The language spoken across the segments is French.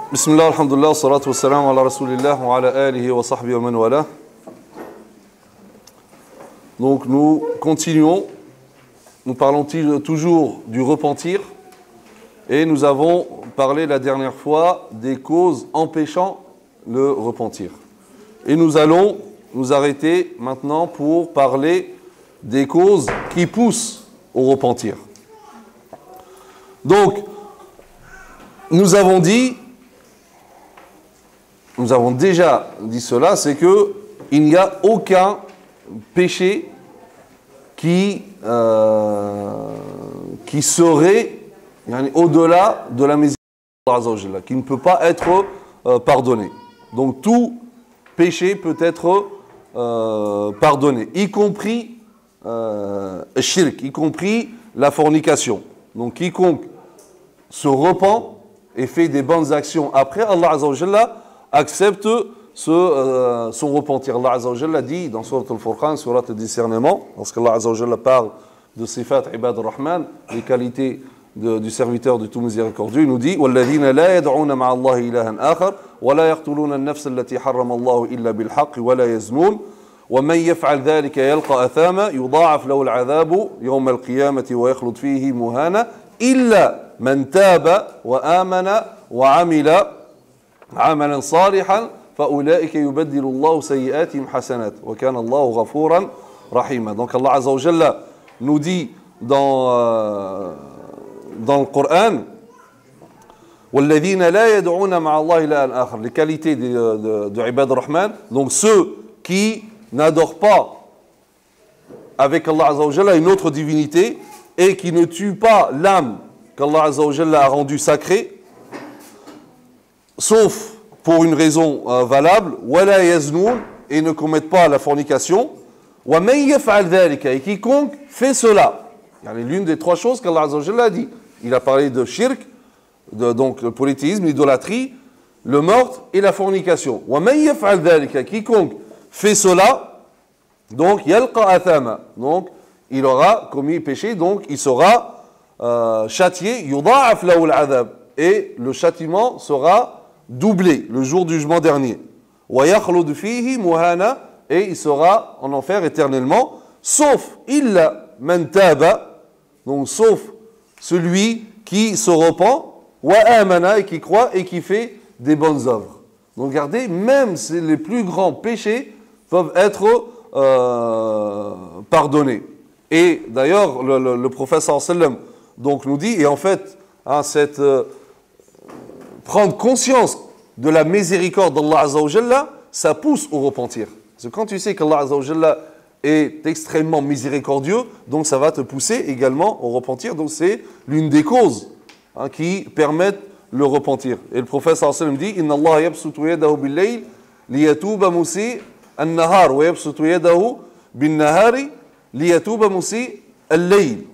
Bismillah, alhamdulillah, salatu wassalam ala rasulillah wa ala alihi wa sahbihi wa man wala. Donc nous continuons, nous parlons toujours du repentir et nous avons parlé la dernière fois des causes empêchant le repentir. Et nous allons nous arrêter maintenant pour parler des causes qui poussent au repentir. Donc, nous avons déjà dit cela, c'est que il n'y a aucun péché qui serait au-delà de la miséricorde d'Allah Azza wa Jalla, qui ne peut pas être pardonné. Donc tout péché peut être pardonné, y compris shirk, y compris la fornication. Donc quiconque se repent et fait des bonnes actions après, Allah Azza wa Jalla accepte son repentir. Allah Azza wa Jalla dit dans Surat Al-Furqan, Surat le discernement, lorsqu'Allah Azza wa Jalla parle de sifat ibad ar-Rahman, les qualités du serviteur de tout miséricordieux, il nous dit وَالَّذِينَ لَا يَدْعُونَ مَعَ اللَّهِ إِلَهًا آخَرَ وَلَا يَقْتُلُونَ النَّفْسَ الَّتِي حَرَّمَ اللَّهُ إِلَّا بِالْحَقِّ وَلَا يَزْنُونَ وَمَنْ يَفْعَلْ ذَلِكَ يَلْقَ أَثَامًا يُضَاعَفْ لَهُ الْعَذَابُ يَوْمَ الْقِيَامَةِ وَيَخْلُدْ فِيهِ مُهَانًا إِلَّا مَنْ تَابَ وَآمَنَ وَعَمِلَ عَمَلًا صَالِحًا فَأُولَئِكَ يُبَدِّلُ اللَّهُ سَيِّئَاتِهِمْ حَسَنَاتٍ وَكَانَ اللَّهُ غَفُورًا رَحِيمًا. Donc Allah Azza wa Jalla nous dit dans le Coran وَالَّذِينَ لَا يَدْعُونَ مَعَ اللَّهِ إِلَهًا آخَرَ, les qualités de Ibad ar-Rahman, donc ceux qui n'adorent pas avec Allah Azza wa Jalla une autre divinité et qui ne tuent pas l'âme qu'Allah Azza wa Jalla a rendue sacrée, sauf pour une raison valable, وَلَا يَزْنُونَ, et ne commettent pas la fornication, وَمَنْ يَفْعَلْ ذَلِكَ, et quiconque fait cela. L'une des trois choses qu'Allah Azza wa Jalla a dit. Il a parlé de shirk, donc le polythéisme, l'idolâtrie, le meurtre et la fornication. وَمَنْ يَفْعَلْ ذَلِكَ, quiconque fait cela, donc يَلْقَ أَثَامًا, donc il aura commis péché, donc il sera châtié, يُضَاعَفْ لَهُ الْعَذَابُ, et le châtiment sera doublé le jour du jugement dernier. وَيَخْلُدْ فِيهِ مُهَانًا, et il sera en enfer éternellement, sauf إِلَّا مَنْ تَابَ, donc sauf celui qui se repent, وَآمَنَا, et qui croit et qui fait des bonnes œuvres. Donc regardez, même les plus grands péchés peuvent être pardonnés. Et d'ailleurs, le prophète sallallahu alayhi wa sallam donc nous dit, et en fait, prendre conscience de la miséricorde d'Allah Azza wa Jalla, ça pousse au repentir. Parce que quand tu sais qu'Allah Azza wa Jalla est extrêmement miséricordieux, donc ça va te pousser également au repentir. Donc c'est l'une des causes qui permettent le repentir. Et le prophète sallallahu alayhi wa sallam dit Inna Allah yabsutu yadahu bil-layl liyatuba musi an-nahar wa yabsutu yadahu bin-nahari liyatuba musi al-layl.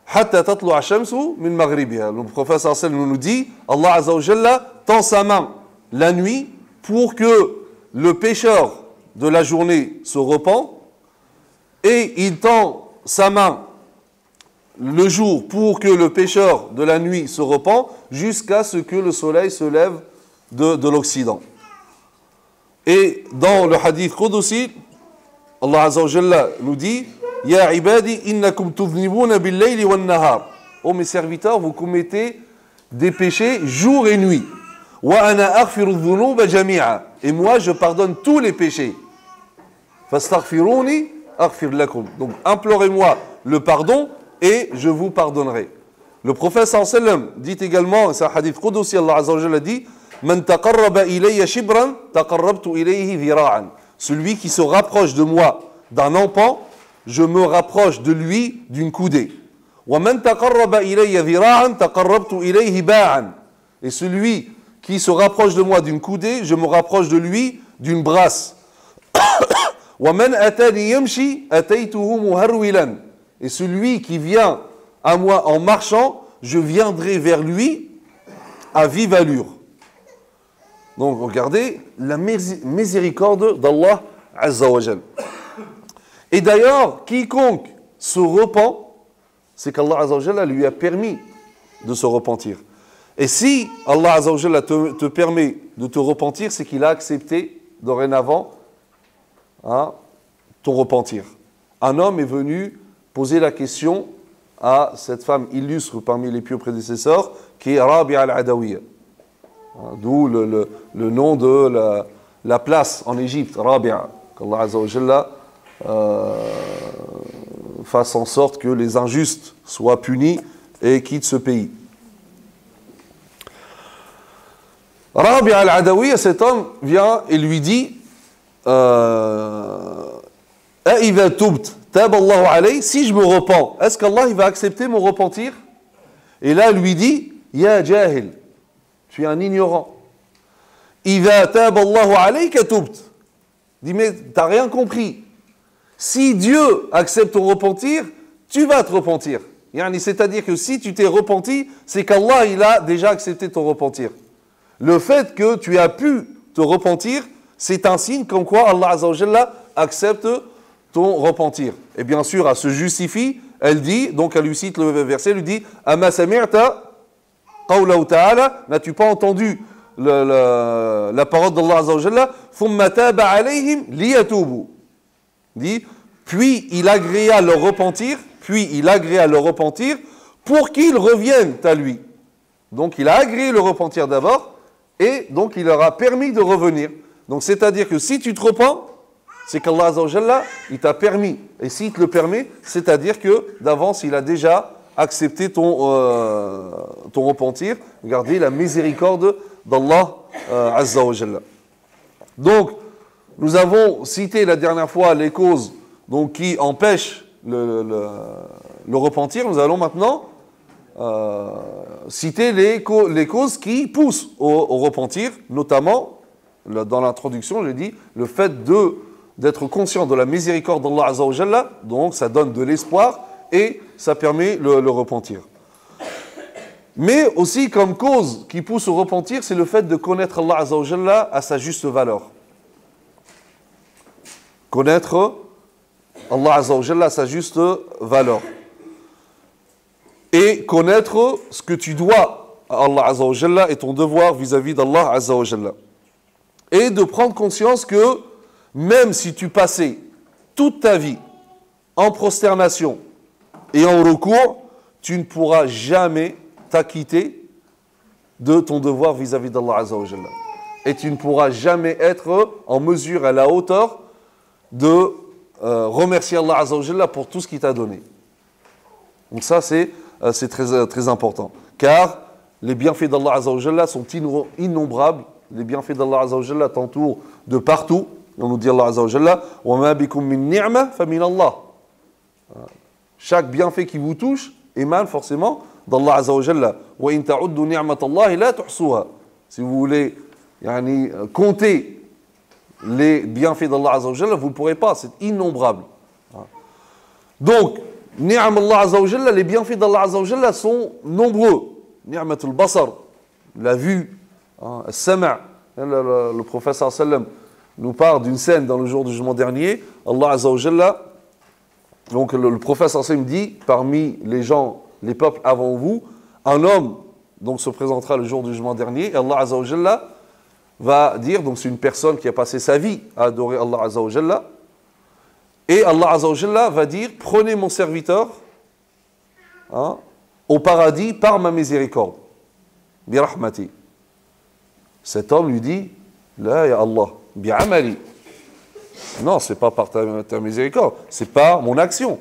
Hatta tatlu'a ash-shamsu min maghribiha. Le prophète sallallahu alayhi wa sallam nous dit Allah Azza wa Jalla tend sa main la nuit pour que le pécheur de la journée se repent, et il tend sa main le jour pour que le pécheur de la nuit se repent, jusqu'à ce que le soleil se lève de l'Occident. Et dans le hadith Qudusi, Allah Azza wa Jalla nous dit Ya ibadi innakum tudhnibuna bil-layli wan-nahar. Oh mes serviteurs, vous commettez des péchés jour et nuit. Wa ana aghfiru dhunuba jami'a. Et moi je pardonne tous les péchés. Fastaghfiruni aghfir lakum. Donc implorez-moi le pardon et je vous pardonnerai. Le prophète sallallahu alayhi wa sallam dit également, c'est un hadith Qudusi, Allah Azza wa Jalla dit Man taqarraba ilayya shibran taqarrabtu ilayhi dhira'an. Celui qui se rapproche de moi d'un empan, je me rapproche de lui d'une coudée. Wa man taqarraba ilayya dhira'an taqarrabtu ilayhi ba'an. Et celui qui se rapproche de moi d'une coudée, je me rapproche de lui d'une brasse. وَمَنْ أَتَانِي يَمْشِي أَتَيْتُهُ مُهَرْوِلًا. Et celui qui vient à moi en marchant, je viendrai vers lui à vive allure. Donc regardez la miséricorde d'Allah Azza wa Jal. Et d'ailleurs, quiconque se repent, c'est qu'Allah Azza wa Jal lui a permis de se repentir. Et si Allah Azza wa Jalla te permet de te repentir, c'est qu'il a accepté dorénavant ton repentir. Un homme est venu poser la question à cette femme illustre parmi les pieux prédécesseurs, qui est Rabi'a al-Adawiyya. D'où le nom de la place en Égypte, Rabi'a. Qu'Allah Azza wa Jalla fasse en sorte que les injustes soient punis et quittent ce pays. Rabi'a al-Adawiyya, cet homme vient et lui dit A'idha tubt tab Allahu alayhi, si je me repens, est-ce qu'Allah il va accepter mon repentir? Et là, il lui dit Ya jahil, tu es un ignorant. Idha tab Allahu alayka tubt. Dis, mais t'as rien compris. Si Dieu accepte ton repentir, tu vas te repentir. C'est-à-dire que si tu t'es repenti, c'est qu'Allah il a déjà accepté ton repentir. Le fait que tu as pu te repentir, c'est un signe comme quoi Allah Azza wa Jalla accepte ton repentir. Et bien sûr, elle se justifie, elle dit, donc elle lui cite le verset, elle lui dit Ama sami'ta qawlahu ta'ala, n'as-tu pas entendu la parole d'Allah Azza wa Jalla, thumma taba alayhim liyatubu. Dit, puis il agréa leur repentir, pour qu'ils reviennent à lui. Donc il a agréé le repentir d'abord, et donc il leur a permis de revenir. Donc c'est-à-dire que si tu te repens, c'est qu'Allah Azza wa Jalla, il t'a permis. Et s'il te le permet, c'est-à-dire que d'avance, il a déjà accepté ton repentir. Regardez la miséricorde d'Allah Azza wa Jalla. Donc, nous avons cité la dernière fois les causes donc, qui empêchent le repentir. Nous allons maintenant citer les causes qui poussent au repentir, notamment, dans l'introduction, j'ai dit, le fait d'être conscient de la miséricorde d'Allah Azza wa Jalla, donc ça donne de l'espoir et ça permet le repentir. Mais aussi comme cause qui pousse au repentir, c'est le fait de connaître Allah Azza wa Jalla à sa juste valeur. Connaître Allah Azza wa Jalla à sa juste valeur. Et connaître ce que tu dois à Allah Azza wa Jalla et ton devoir vis-à-vis d'Allah Azza wa Jalla. Et de prendre conscience que même si tu passais toute ta vie en prosternation et en recours, tu ne pourras jamais t'acquitter de ton devoir vis-à-vis d'Allah Azza wa Jalla. Et tu ne pourras jamais être en mesure, à la hauteur, de remercier Allah Azza wa Jalla pour tout ce qu'il t'a donné. Donc ça, c'est très, très important. Car les bienfaits d'Allah Azza wa Jalla sont innombrables. Les bienfaits d'Allah Azza wa Jalla t'entourent de partout. On nous dit Allah Azza wa Jalla wa ma bikum min ni'ma fa min Allah. Chaque bienfait qui vous touche émane forcément d'Allah Azza wa Jalla. Wa in ta'uddu ni'matallahi la tuhsuha. Si vous voulez compter les bienfaits d'Allah Azza wa Jalla, vous ne pourrez pas, c'est innombrable. Donc, ni'am Allah Azza wa Jalla, les bienfaits d'Allah Azza wa Jalla sont nombreux. Ni'matul basar, la vue, as-sama'. Le prophète sallallahu alayhi wa sallam nous parle d'une scène dans le jour du jugement dernier. Allah Azza wa Jalla, donc le prophète sallallahu alayhi wa sallam dit, parmi les gens, les peuples avant vous, un homme donc se présentera le jour du jugement dernier, et Allah Azza wa Jalla va dire, donc c'est une personne qui a passé sa vie à adorer Allah Azza wa Jalla, et Allah Azza wa Jalla va dire, prenez mon serviteur au paradis par ma miséricorde, bi rahmati. Cet homme lui dit, la ya Allah, bi amali. Non, c'est pas par ta miséricorde, c'est par mon action.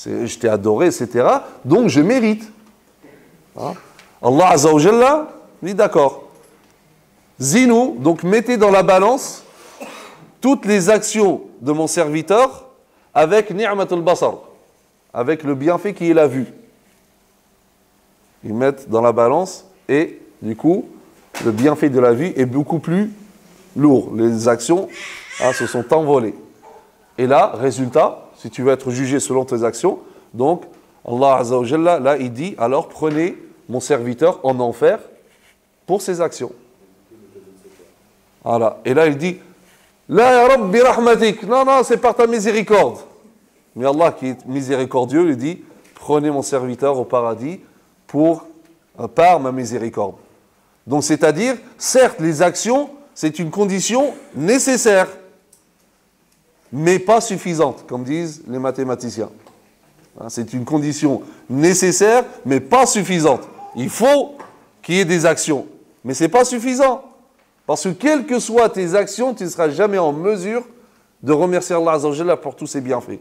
Je t'ai adoré, etc. Donc je mérite. Allah Azza wa Jalla dit d'accord. Zinu, donc mettez dans la balance toutes les actions de mon serviteur avec ni'matul basar, avec le bienfait qui est la vue. Ils mettent dans la balance et du coup, le bienfait de la vue est beaucoup plus lourd. Les actions se sont envolées. Et là, résultat, si tu veux être jugé selon tes actions, donc Allah Azza wa Jalla, là, il dit, alors prenez mon serviteur en enfer pour ses actions. Voilà. Et là, il dit, la ya Rabbi rahmatik. Non, c'est par ta miséricorde. Mais Allah, qui est miséricordieux, lui dit, prenez mon serviteur au paradis pour par ma miséricorde. Donc c'est-à-dire, certes, les actions, c'est une condition nécessaire, mais pas suffisante, comme disent les mathématiciens. C'est une condition nécessaire, mais pas suffisante. Il faut qu'il y ait des actions, mais ce n'est pas suffisant. Parce que quelles que soient tes actions, tu ne seras jamais en mesure de remercier Allah Azza wa Jalla pour tous ses bienfaits.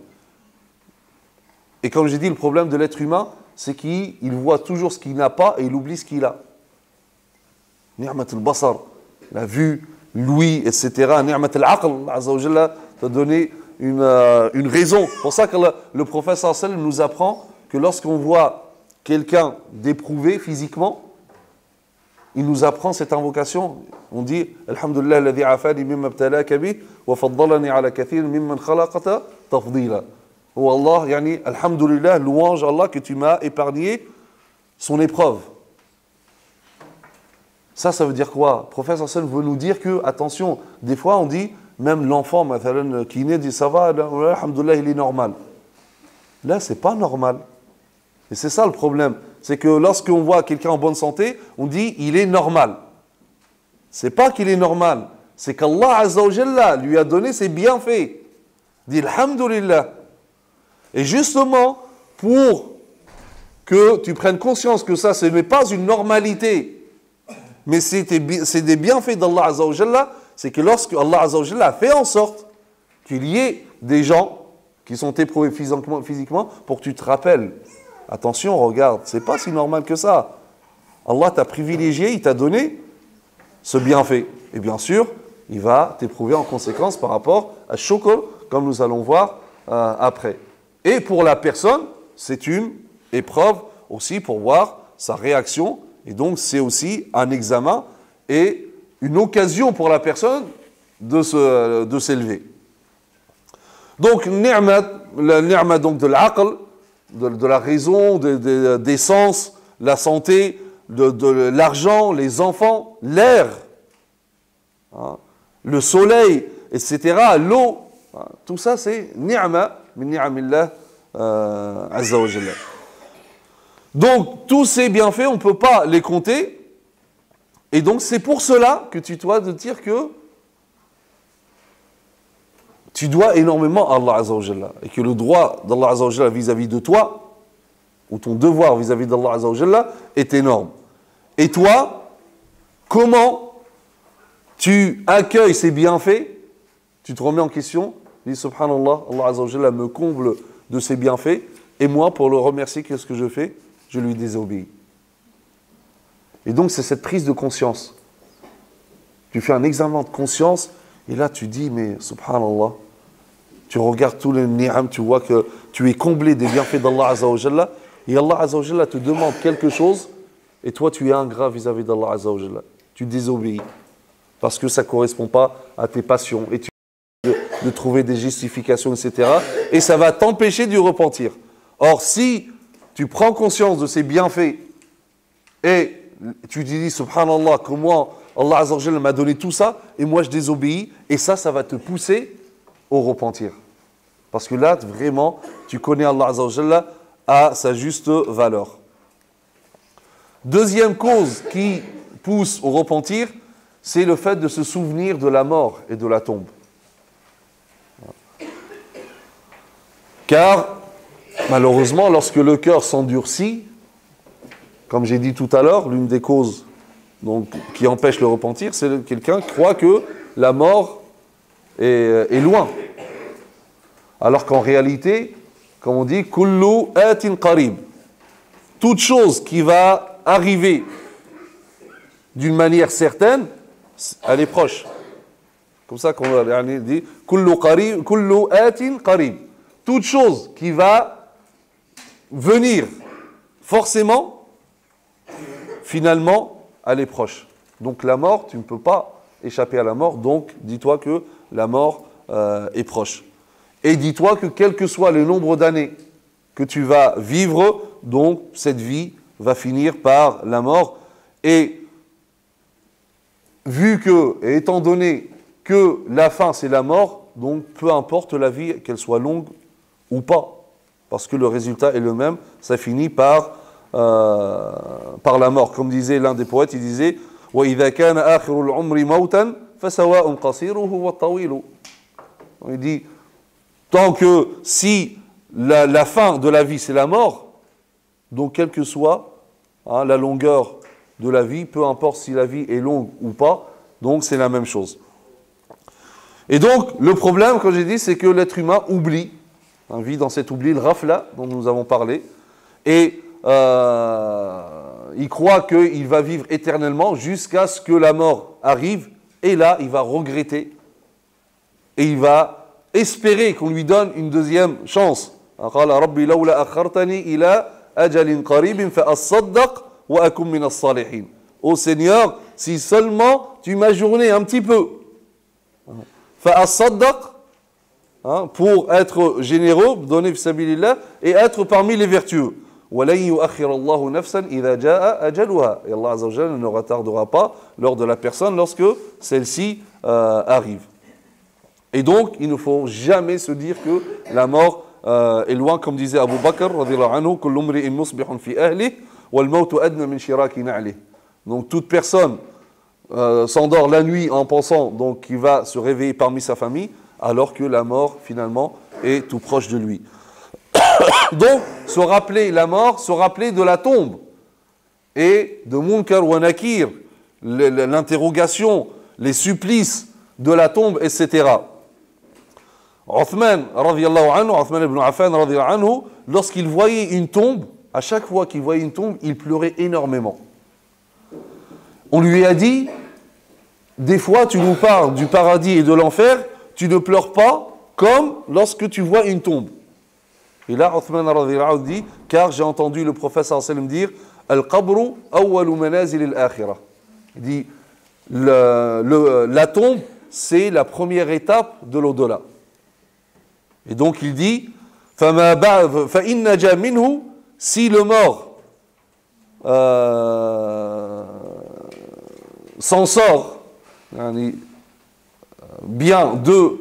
Et comme j'ai dit, le problème de l'être humain, c'est qu'il voit toujours ce qu'il n'a pas et il oublie ce qu'il a. Ni'mat al-basar, la vue, l'ouïe, etc. Ni'mat al-aql, Allah Azza wa Jalla t'a donné une raison. C'est pour ça que le prophète sallallahu alayhi wa sallam nous apprend que lorsqu'on voit quelqu'un d'éprouvé physiquement, il nous apprend cette invocation. On dit Alhamdulillah alladhi afani mimma ibtalaka bih wa faddalani ala kathir mimman khalaqata tafdila. Oh Allah, yani Alhamdulillah, louange Allah que tu m'as épargné son épreuve. Ça veut dire quoi? Le prophète sallallahu alayhi wa sallam veut nous dire que, attention, des fois on dit, même l'enfant qui naît dit ça va, Alhamdulillah, il est normal. Là, c'est pas normal. Et c'est ça le problème. C'est que lorsqu'on voit quelqu'un en bonne santé, on dit il est normal. C'est pas qu'il est normal, c'est qu'Allah Azza wa Jalla lui a donné ses bienfaits. Dit Alhamdulillah. Et justement, pour que tu prennes conscience que ça, ce n'est pas une normalité, mais c'est des bienfaits d'Allah Azza wa Jalla, c'est que lorsque Allah Azza wa Jalla a fait en sorte qu'il y ait des gens qui sont éprouvés physiquement pour que tu te rappelles. Attention, regarde, c'est pas si normal que ça. Allah t'a privilégié, il t'a donné ce bienfait. Et bien sûr, il va t'éprouver en conséquence par rapport à shukr, comme nous allons voir après. Et pour la personne, c'est une épreuve aussi pour voir sa réaction. Et donc, c'est aussi un examen et une occasion pour la personne de s'élever. Donc, la ni'ma donc de l'aql, de la raison, des sens, la santé, de l'argent, les enfants, l'air, le soleil, etc., l'eau, tout ça c'est ni'ma min ni'amillah azza wa jalla. Donc tous ces bienfaits, on ne peut pas les compter, et donc c'est pour cela que tu dois te dire que tu dois énormément à Allah Azza wa Jalla, et que le droit d'Allah Azza wa Jalla vis-à-vis de toi, ou ton devoir vis-à-vis d'Allah Azza wa Jalla, est énorme. Et toi, comment tu accueilles ces bienfaits? Tu te remets en question, tu dis Subhanallah, Allah Azza wa Jalla me comble de ses bienfaits, et moi, pour le remercier, qu'est-ce que je fais? Je lui désobéis. Et donc, c'est cette prise de conscience. Tu fais un examen de conscience, et là, tu dis, mais Subhanallah, tu regardes tous les ni'am, tu vois que tu es comblé des bienfaits d'Allah Azza wa Jalla, et Allah Azza wa Jalla te demande quelque chose, et toi tu es ingrat vis-à-vis d'Allah Azza wa Jalla. Tu désobéis, parce que ça ne correspond pas à tes passions, et tu de trouver des justifications, etc. Et ça va t'empêcher du repentir. Or, si tu prends conscience de ces bienfaits, et tu te dis, Subhanallah, comment Allah Azza wa Jalla m'a donné tout ça, et moi je désobéis, et ça va te pousser au repentir. Parce que là, vraiment, tu connais Allah Azza wa Jalla à sa juste valeur. Deuxième cause qui pousse au repentir, c'est le fait de se souvenir de la mort et de la tombe. Car, malheureusement, lorsque le cœur s'endurcit, comme j'ai dit tout à l'heure, l'une des causes donc, qui empêche le repentir, c'est que quelqu'un croit que la mort est loin. Alors qu'en réalité, comme on dit, kullu atin qarib. Toute chose qui va arriver d'une manière certaine, elle est proche. Comme ça qu'on dit, kullu atin qarib. Toute chose qui va venir forcément, finalement, elle est proche. Donc la mort, tu ne peux pas échapper à la mort, donc dis-toi que la mort est proche. Et dis-toi que quel que soit le nombre d'années que tu vas vivre, donc cette vie va finir par la mort. Et vu que, et étant donné que la fin c'est la mort, donc peu importe la vie, qu'elle soit longue ou pas, parce que le résultat est le même, ça finit par par la mort. Comme disait l'un des poètes, il disait وَإِذَا كَانَ آخِرُ الْعُمْرِ مَوْتًا فَسَوَاءٌ قَصِيرُهُ وَالطَّوِيلُ. Il dit, tant que si la fin de la vie c'est la mort, donc quelle que soit la longueur de la vie, peu importe si la vie est longue ou pas, donc c'est la même chose. Et donc le problème, comme j'ai dit, c'est que l'être humain oublie, vit dans cet oubli, le rafla dont nous avons parlé, et il croit qu'il va vivre éternellement jusqu'à ce que la mort arrive, et là il va regretter, et il va espérer qu'on lui donne une deuxième chance. قال ربي لولا أخرتني إلى أجل قريب فأصدق وأكن من الصالحين. Ô Seigneur, si seulement tu m'ajournais un petit peu. فأصدق, pour être généreux, donner fi sabilillah et être parmi les vertueux. وَلَنْ يُؤَخِّرَ اللَّهُ نَفْسًا إِذَا جَاءَ أَجَلُهَا. Et Allah Azza wa Jalla ne retardera pas l'heure de la personne lorsque celle-ci arrive. Et donc, il ne faut jamais se dire que la mort est loin, comme disait Abu Bakr, radiyallahu anhu, كُلُّ امْرِئٍ مُصْبِحٌ فِي أَهْلِهِ وَالْمَوْتُ أَدْنَى مِنْ شِرَاكِ نَعْلِهِ. Donc, toute personne s'endort la nuit en pensant donc qu'il va se réveiller parmi sa famille, alors que la mort, finalement, est tout proche de lui. Donc, se rappeler la mort, se rappeler de la tombe, et de Munkar wa Nakir, l'interrogation, les supplices de la tombe, etc. Uthman, radiyallahu anhu, Uthman ibn Affan, radiyallahu anhu, lorsqu'il voyait une tombe, à chaque fois qu'il voyait une tombe, il pleurait énormément. On lui a dit, des fois tu nous parles du paradis et de l'enfer, tu ne pleures pas comme lorsque tu vois une tombe. Et là, Uthman radiyallahu anhu dit, car j'ai entendu le prophète sallallahu alayhi wa sallam dire, Al-qabru awwalu manazil al-akhirah. Il dit, la tombe, c'est la première étape de l'au-delà. Et donc il dit, فَإِنْ نَجَا مِنْهُ, si le mort s'en sort bien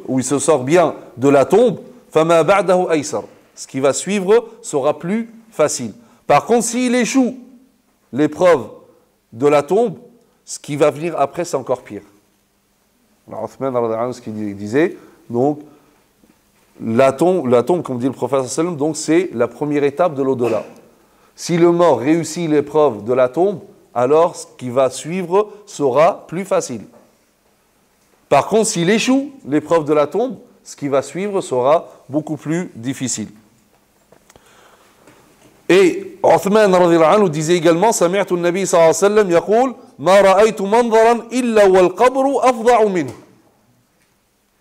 ou il se sort bien de la tombe, فَمَا بَعْدَهُ أَيْسَرُ, ce qui va suivre sera plus facile. Par contre, s'il échoue l'épreuve de la tombe, ce qui va venir après, c'est encore pire. Alors, Uthman, ce qu'il disait, donc, la tombe, comme dit le prophète, donc c'est la première étape de l'au-delà. Si le mort réussit l'épreuve de la tombe, alors ce qui va suivre sera plus facile. Par contre, s'il échoue l'épreuve de la tombe, ce qui va suivre sera beaucoup plus difficile. Et Uthman radhiyallahu anhu disait également, Sami'tu an-nabi sallallahu alayhi wa sallam yaqul, ma ra'aytu manzaran illa wal qabru afda'u minhu.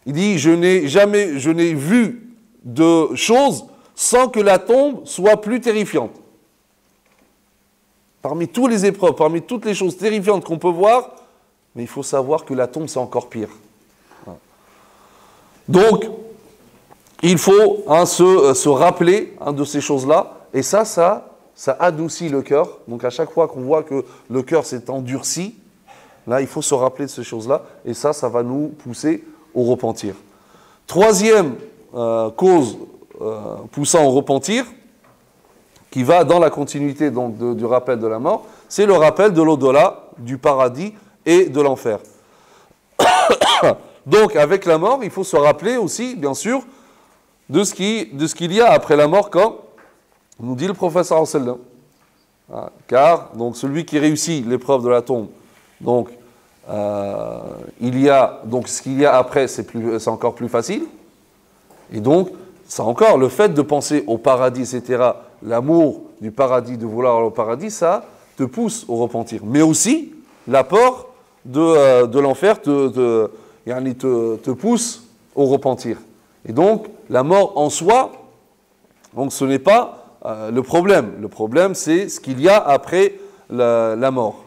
Il dit, je n'ai vu de choses sans que la tombe soit plus terrifiante. Parmi toutes les épreuves, parmi toutes les choses terrifiantes qu'on peut voir, mais il faut savoir que la tombe c'est encore pire. Donc, il faut se rappeler de ces choses-là, et ça adoucit le cœur. Donc à chaque fois qu'on voit que le cœur s'est endurci, là il faut se rappeler de ces choses-là, et ça va nous pousser au repentir. Troisième cause poussant au repentir, qui va dans la continuité donc, du rappel de la mort, c'est le rappel de l'au-delà, du paradis et de l'enfer. Donc avec la mort, il faut se rappeler aussi, bien sûr, de ce qu'il y a après la mort, comme nous dit le prophète sallallahu alayhi wa sallam. Car donc, celui qui réussit l'épreuve de la tombe, donc il y a donc ce qu'il y a après, c'est encore plus facile. Et donc, ça encore, le fait de penser au paradis, etc., l'amour du paradis, de vouloir aller au paradis, ça te pousse au repentir. Mais aussi, la peur de l'enfer te pousse au repentir. Et donc, la mort en soi, donc ce n'est pas le problème. Le problème, c'est ce qu'il y a après la mort.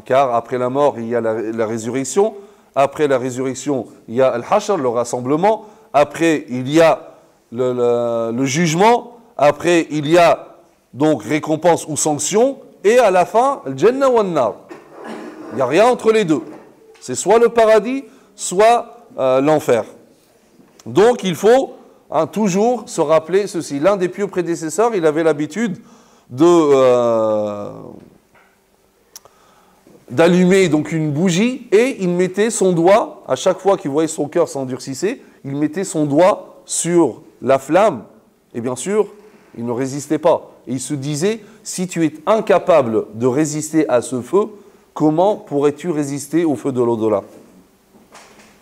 Car après la mort, il y a la résurrection. Après la résurrection, il y a al-hashr, le rassemblement. Après, il y a le jugement. Après, il y a donc récompense ou sanction. Et à la fin, al-jannah wa an-nar. Il n'y a rien entre les deux. C'est soit le paradis, soit l'enfer. Donc, il faut toujours se rappeler ceci. L'un des pieux prédécesseurs, il avait l'habitude d'allumer donc une bougie et il mettait son doigt, à chaque fois qu'il voyait son cœur s'endurcissait, il mettait son doigt sur la flamme et bien sûr, il ne résistait pas. Et il se disait, si tu es incapable de résister à ce feu, comment pourrais-tu résister au feu de l'au-delà?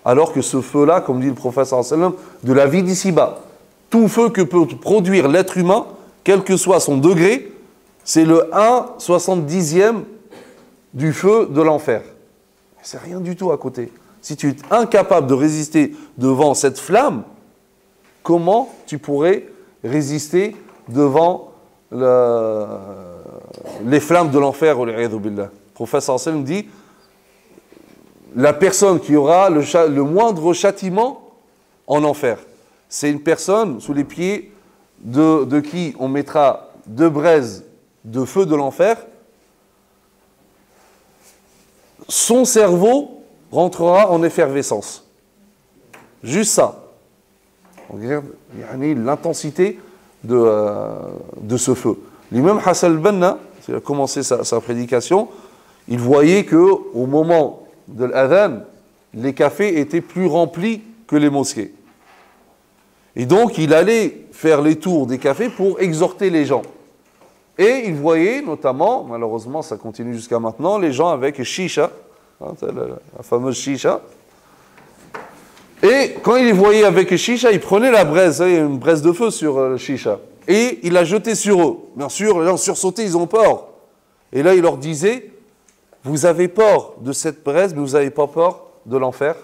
Alors que ce feu-là, comme dit le prophète sallallahu alayhi wa sallam, de la vie d'ici-bas, tout feu que peut produire l'être humain, quel que soit son degré, c'est le 1/70e du feu de l'enfer. C'est rien du tout à côté. Si tu es incapable de résister devant cette flamme, comment tu pourrais résister devant les flammes de l'enfer? Le prophète sallallahu alayhi wa sallam dit, la personne qui aura le moindre châtiment en enfer, c'est une personne sous les pieds de qui on mettra 2 braises de feu de l'enfer. Son cerveau rentrera en effervescence. Juste ça. On regarde l'intensité de ce feu. L'imam Hassan al-Banna, il a commencé sa prédication, il voyait qu'au moment de l'adhan, les cafés étaient plus remplis que les mosquées. Et donc, il allait faire les tours des cafés pour exhorter les gens. Et il voyait notamment, malheureusement ça continue jusqu'à maintenant, les gens avec shisha, hein, la fameuse shisha. Et quand il les voyait avec shisha, il prenait la braise, il y a une braise de feu sur le shisha, et il la jetait sur eux. Bien sûr, les gens sursautaient, ils ont peur. Et là, il leur disait, vous avez peur de cette braise, mais vous n'avez pas peur de l'enfer.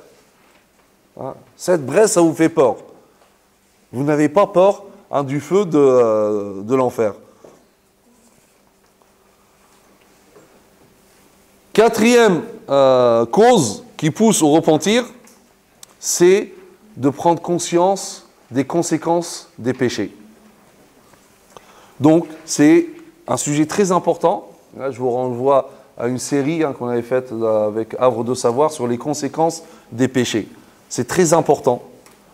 Hein, cette braise, ça vous fait peur. Vous n'avez pas peur du feu de l'enfer. Quatrième cause qui pousse au repentir, c'est de prendre conscience des conséquences des péchés. Donc, c'est un sujet très important. Là, je vous renvoie à une série qu'on avait faite avec Havre de Savoir sur les conséquences des péchés. C'est très important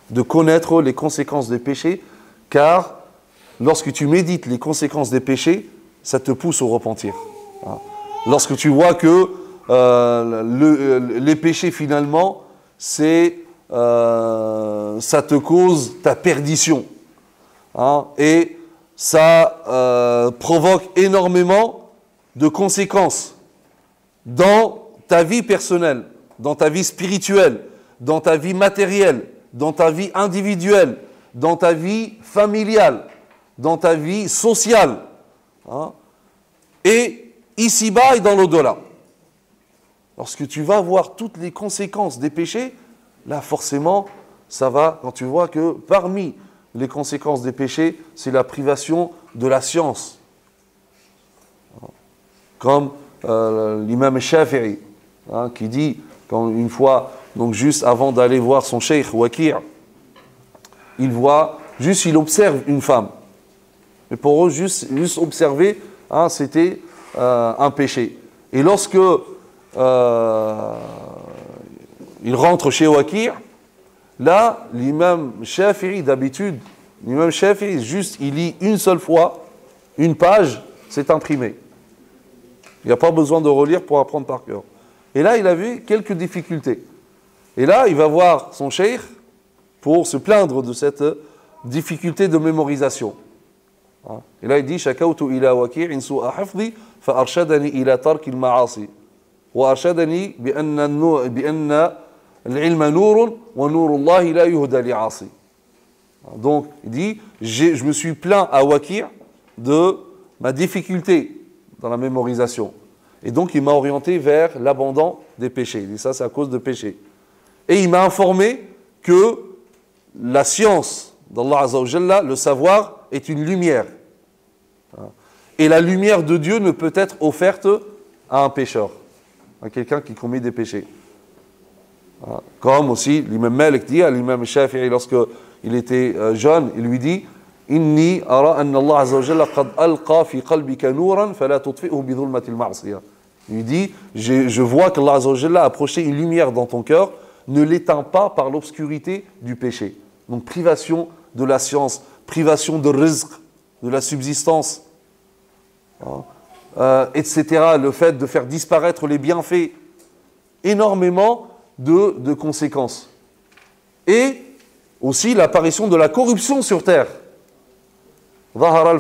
de connaître les conséquences des péchés, car lorsque tu médites les conséquences des péchés, ça te pousse au repentir. Lorsque tu vois que les péchés, finalement, ça te cause ta perdition. Et ça provoque énormément de conséquences dans ta vie personnelle, dans ta vie spirituelle, dans ta vie matérielle, dans ta vie individuelle, dans ta vie familiale, dans ta vie sociale, et ici-bas et dans l'au-delà. Lorsque tu vas voir toutes les conséquences des péchés, là forcément, ça va, quand tu vois que parmi les conséquences des péchés, c'est la privation de la science. Comme l'imam Shafi'i, qui dit, quand une fois, donc juste avant d'aller voir son cheikh Waki', il observe une femme. Et pour eux, juste observer, c'était un péché. Et lorsque il rentre chez Waki', là, l'imam Shafi'i, d'habitude, l'imam Shafi'i, juste, il lit une seule fois, une page, c'est imprimé. Il n'y a pas besoin de relire pour apprendre par cœur. Et là, il avait quelques difficultés. Et là, il va voir son cheikh pour se plaindre de cette difficulté de mémorisation. Et là, il dit, Shakawtu ila waki'in su'a hafzi, fa arshadani ila tarki al-ma'asi. Wa arshadani bi anna al-ilma nurun, wa nurullahi la yuhda li'asi. Donc, il dit, je me suis plaint à Waki' de ma difficulté dans la mémorisation. Et donc, il m'a orienté vers l'abandon des péchés. Et ça, c'est à cause de péchés. Et il m'a informé que la science d'Allah Azza wa Jalla, le savoir, est une lumière. Et la lumière de Dieu ne peut être offerte à un pécheur, à quelqu'un qui commet des péchés. Comme aussi l'imam Malik dit à l'imam Shafi'i, lorsqu'il était jeune, il lui dit Inni ara anna Allah Azza wa Jalla qad alqa fi qalbika nuran fala tutfi'hu bi dhulmatil ma'siyah. Il lui dit je vois qu'Allah Azza wa Jalla a approché une lumière dans ton cœur, ne l'éteins pas par l'obscurité du péché. Donc privation de la science, privation de rizq, de la subsistance. etc. Le fait de faire disparaître les bienfaits, énormément de conséquences. Et aussi l'apparition de la corruption sur terre. ظهر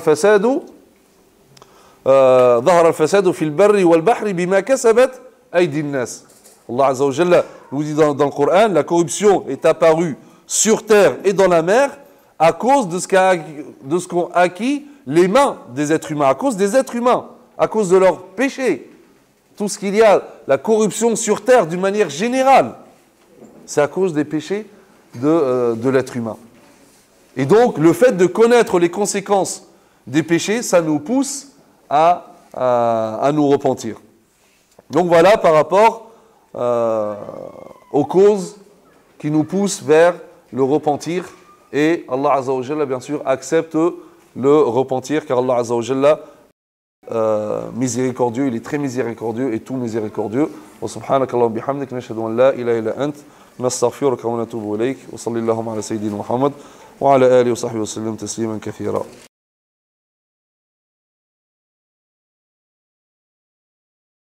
الفساد في البر والبحر بما كسبت أيدي الناس. Allah Azza wa Jalla nous dit dans le Coran, la corruption est apparue sur terre et dans la mer à cause de ce qu'ont acquis les mains des êtres humains, à cause des êtres humains, à cause de leurs péchés. Tout ce qu'il y a, la corruption sur terre d'une manière générale, c'est à cause des péchés de l'être humain. Et donc, le fait de connaître les conséquences des péchés, ça nous pousse à nous repentir. Donc voilà par rapport aux causes qui nous poussent vers le repentir. Et Allah Azza wa Jalla, bien sûr, accepte le repentir, car Allah Azza wa Jalla, miséricordieux, il est très miséricordieux et tout miséricordieux. Wa subhanaka Allahumma bihamdik, nashhadu an la ilaha illa ant, nastaghfiruka wa natubu ilayk, wa sallallahu ala sayyidina Muhammad, wa ala alihi wa sahbihi wa sallam tasliman kathira.